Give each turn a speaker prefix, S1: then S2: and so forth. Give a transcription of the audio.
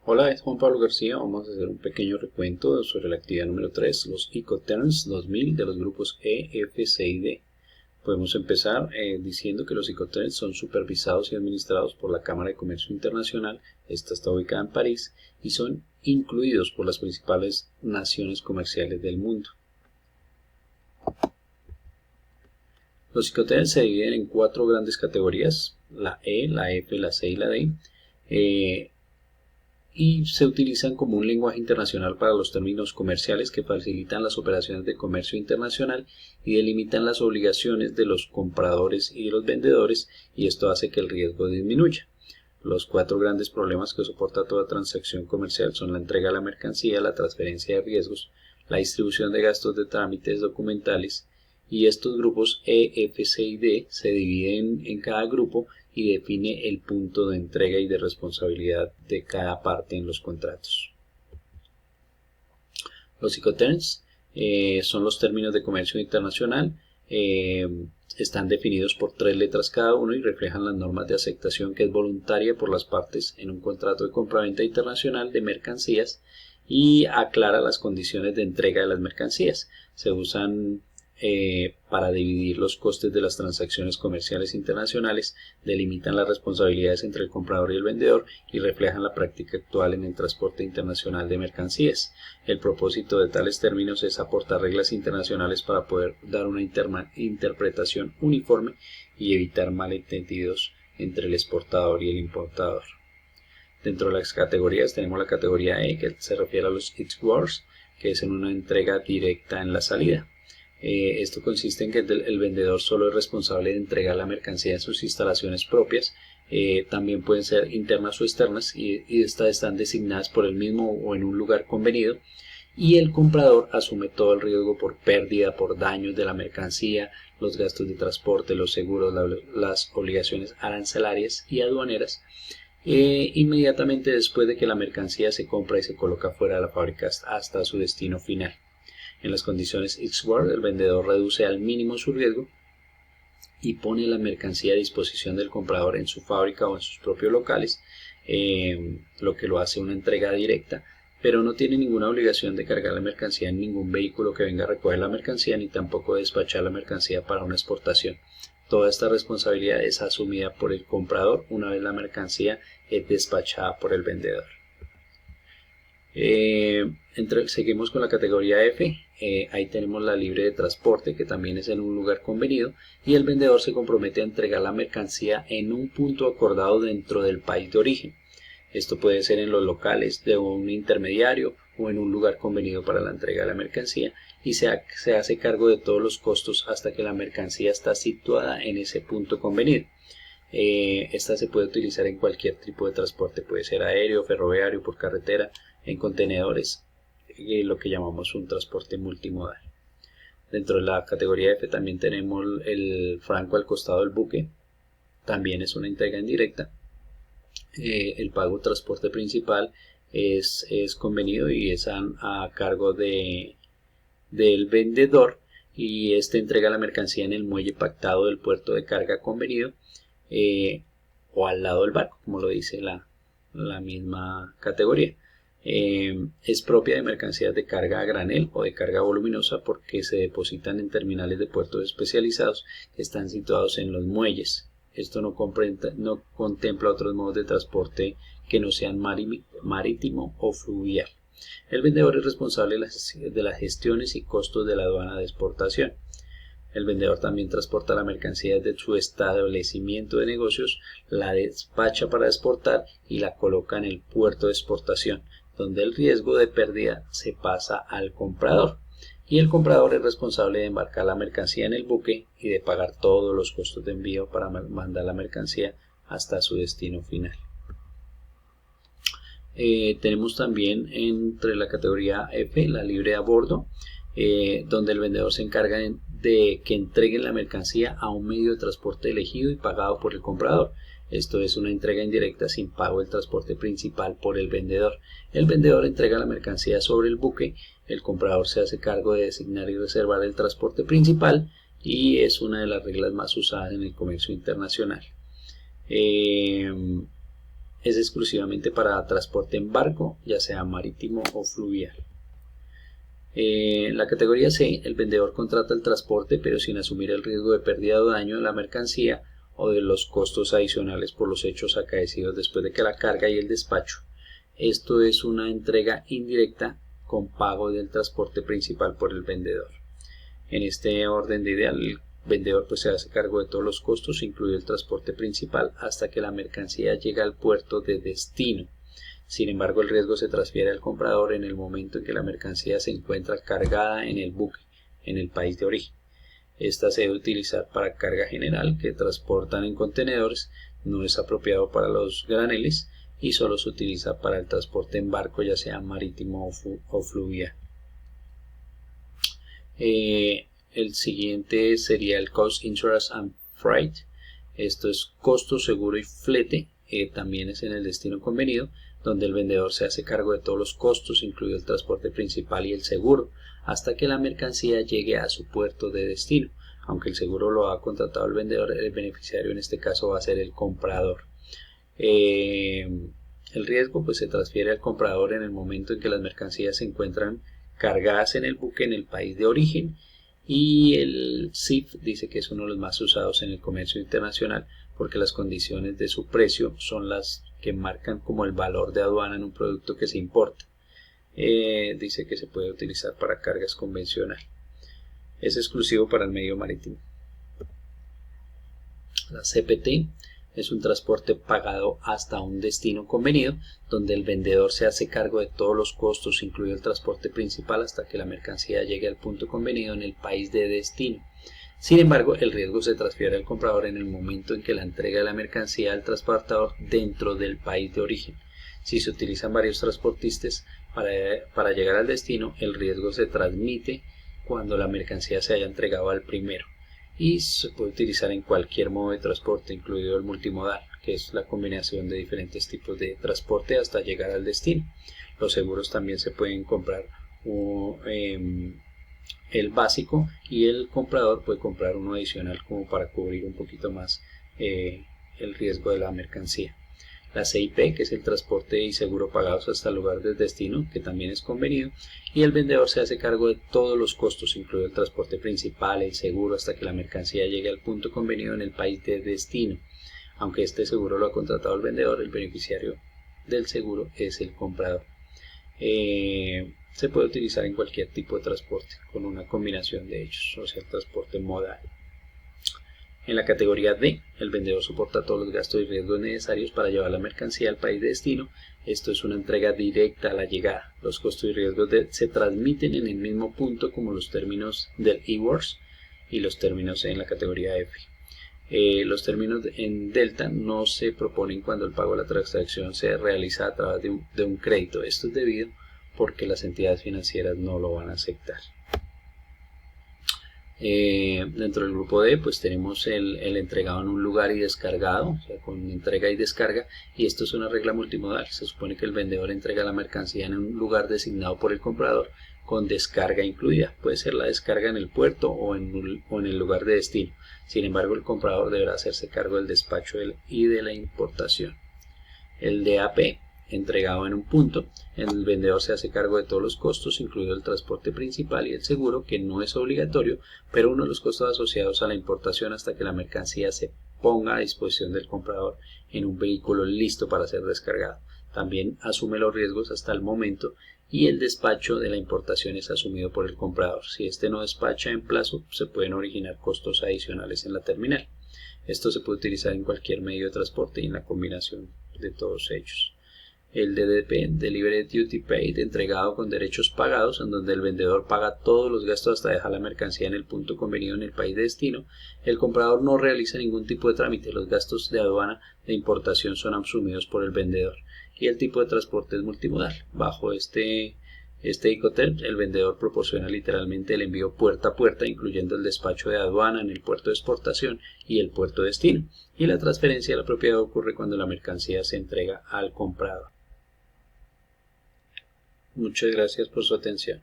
S1: Hola, es Juan Pablo García. Vamos a hacer un pequeño recuento sobre la actividad número 3, los Incoterms 2000 de los grupos E, F, C y D. Podemos empezar diciendo que los Incoterms son supervisados y administrados por la Cámara de Comercio Internacional. Esta está ubicada en París y son incluidos por las principales naciones comerciales del mundo. Los Incoterms se dividen en cuatro grandes categorías: la E, la F, la C y la D. Y se utilizan como un lenguaje internacional para los términos comerciales que facilitan las operaciones de comercio internacional y delimitan las obligaciones de los compradores y de los vendedores, y esto hace que el riesgo disminuya. Los cuatro grandes problemas que soporta toda transacción comercial son la entrega de la mercancía, la transferencia de riesgos, la distribución de gastos de trámites documentales, y estos grupos E, F, C y D se dividen en cada grupo y define el punto de entrega y de responsabilidad de cada parte en los contratos. Los Incoterms son los términos de comercio internacional. Están definidos por 3 letras cada uno y reflejan las normas de aceptación que es voluntaria por las partes en un contrato de compraventa internacional de mercancías, y aclara las condiciones de entrega de las mercancías. Se usan para dividir los costes de las transacciones comerciales internacionales, delimitan las responsabilidades entre el comprador y el vendedor y reflejan la práctica actual en el transporte internacional de mercancías. El propósito de tales términos es aportar reglas internacionales para poder dar una interpretación uniforme y evitar malentendidos entre el exportador y el importador. Dentro de las categorías tenemos la categoría E, que se refiere a los Ex-works, que es en una entrega directa en la salida. Esto consiste en que el vendedor solo es responsable de entregar la mercancía en sus instalaciones propias. También pueden ser internas o externas, y estas están designadas por él mismo o en un lugar convenido, y el comprador asume todo el riesgo por pérdida, por daños de la mercancía, los gastos de transporte, los seguros, las obligaciones arancelarias y aduaneras, inmediatamente después de que la mercancía se compra y se coloca fuera de la fábrica hasta su destino final. En las condiciones Ex-works, el vendedor reduce al mínimo su riesgo y pone la mercancía a disposición del comprador en su fábrica o en sus propios locales, lo que lo hace una entrega directa, pero no tiene ninguna obligación de cargar la mercancía en ningún vehículo que venga a recoger la mercancía, ni tampoco de despachar la mercancía para una exportación. Toda esta responsabilidad es asumida por el comprador una vez la mercancía es despachada por el vendedor. Seguimos con la categoría F. Ahí tenemos la libre de transporte, que también es en un lugar convenido, y el vendedor se compromete a entregar la mercancía en un punto acordado dentro del país de origen. Esto puede ser en los locales de un intermediario o en un lugar convenido para la entrega de la mercancía, y se hace cargo de todos los costos hasta que la mercancía está situada en ese punto convenido. Esta se puede utilizar en cualquier tipo de transporte, puede ser aéreo, ferroviario, por carretera, en contenedores, lo que llamamos un transporte multimodal. Dentro de la categoría F también tenemos el franco al costado del buque, también es una entrega indirecta. El pago transporte principal es convenido y es a cargo del vendedor, y este entrega la mercancía en el muelle pactado del puerto de carga convenido, o al lado del barco, como lo dice la misma categoría. Es propia de mercancías de carga a granel o de carga voluminosa, porque se depositan en terminales de puertos especializados que están situados en los muelles. Esto no contempla otros modos de transporte que no sean marítimo o fluvial. El vendedor es responsable de las gestiones y costos de la aduana de exportación. El vendedor también transporta la mercancía desde su establecimiento de negocios, la despacha para exportar y la coloca en el puerto de exportación, donde el riesgo de pérdida se pasa al comprador, y el comprador es responsable de embarcar la mercancía en el buque y de pagar todos los costos de envío para mandar la mercancía hasta su destino final. Tenemos también entre la categoría F la libre a bordo, donde el vendedor se encarga de que entreguen la mercancía a un medio de transporte elegido y pagado por el comprador. Esto es una entrega indirecta sin pago del transporte principal por el vendedor. El vendedor entrega la mercancía sobre el buque, el comprador se hace cargo de designar y reservar el transporte principal, y es una de las reglas más usadas en el comercio internacional. es exclusivamente para transporte en barco, ya sea marítimo o fluvial. En la categoría C, el vendedor contrata el transporte pero sin asumir el riesgo de pérdida o daño de la mercancía o de los costos adicionales por los hechos acaecidos después de que la carga y el despacho. Esto es una entrega indirecta con pago del transporte principal por el vendedor. En este orden de ideal, el vendedor pues se hace cargo de todos los costos, incluido el transporte principal, hasta que la mercancía llega al puerto de destino. Sin embargo, el riesgo se transfiere al comprador en el momento en que la mercancía se encuentra cargada en el buque, en el país de origen. Esta se debe utilizar para carga general que transportan en contenedores, no es apropiado para los graneles y solo se utiliza para el transporte en barco, ya sea marítimo o fluvial. El siguiente sería el Cost, Insurance and Freight. Esto es costo, seguro y flete. También es en el destino convenido, donde el vendedor se hace cargo de todos los costos, incluido el transporte principal y el seguro, hasta que la mercancía llegue a su puerto de destino. Aunque el seguro lo ha contratado el vendedor, el beneficiario en este caso va a ser el comprador. El riesgo pues se transfiere al comprador en el momento en que las mercancías se encuentran cargadas en el buque en el país de origen, y el CIF dice que es uno de los más usados en el comercio internacional porque las condiciones de su precio son las que marcan como el valor de aduana en un producto que se importa. Dice que se puede utilizar para cargas convencionales. Es exclusivo para el medio marítimo. La CPT es un transporte pagado hasta un destino convenido, donde el vendedor se hace cargo de todos los costos, incluido el transporte principal, hasta que la mercancía llegue al punto convenido en el país de destino. Sin embargo, el riesgo se transfiere al comprador en el momento en que la entrega de la mercancía al transportador dentro del país de origen. Si se utilizan varios transportistas para llegar al destino, el riesgo se transmite cuando la mercancía se haya entregado al primero. Y se puede utilizar en cualquier modo de transporte, incluido el multimodal, que es la combinación de diferentes tipos de transporte hasta llegar al destino. Los seguros también se pueden comprar el básico, y el comprador puede comprar uno adicional como para cubrir un poquito más el riesgo de la mercancía. La CIP, que es el transporte y seguro pagados hasta el lugar del destino, que también es convenido, y el vendedor se hace cargo de todos los costos, incluido el transporte principal, el seguro, hasta que la mercancía llegue al punto convenido en el país de destino. Aunque este seguro lo ha contratado el vendedor, el beneficiario del seguro es el comprador. Se puede utilizar en cualquier tipo de transporte, con una combinación de ellos, o sea, el transporte modal. En la categoría D, el vendedor soporta todos los gastos y riesgos necesarios para llevar la mercancía al país de destino. Esto es una entrega directa a la llegada. Los costos y riesgos se transmiten en el mismo punto como los términos del invoice y los términos en la categoría F. Los términos en Delta no se proponen cuando el pago de la transacción se realiza a través de un crédito. Esto es debido porque las entidades financieras no lo van a aceptar. Dentro del grupo D pues tenemos el entregado en un lugar y descargado, o sea, con entrega y descarga, y esto es una regla multimodal. Se supone que el vendedor entrega la mercancía en un lugar designado por el comprador con descarga incluida. Puede ser la descarga en el puerto o en el lugar de destino. Sin embargo, el comprador deberá hacerse cargo del despacho y de la importación. El DAP, entregado en un punto, el vendedor se hace cargo de todos los costos, incluido el transporte principal y el seguro, que no es obligatorio, pero uno de los costos asociados a la importación hasta que la mercancía se ponga a disposición del comprador en un vehículo listo para ser descargado. También asume los riesgos hasta el momento, y el despacho de la importación es asumido por el comprador. Si este no despacha en plazo, se pueden originar costos adicionales en la terminal. Esto se puede utilizar en cualquier medio de transporte y en la combinación de todos ellos. El DDP, Delivery Duty Paid, entregado con derechos pagados, en donde el vendedor paga todos los gastos hasta dejar la mercancía en el punto convenido en el país de destino. El comprador no realiza ningún tipo de trámite. Los gastos de aduana de importación son asumidos por el vendedor. Y el tipo de transporte es multimodal. Bajo este Incoterm, el vendedor proporciona literalmente el envío puerta a puerta, incluyendo el despacho de aduana en el puerto de exportación y el puerto de destino. Y la transferencia de la propiedad ocurre cuando la mercancía se entrega al comprador. Muchas gracias por su atención.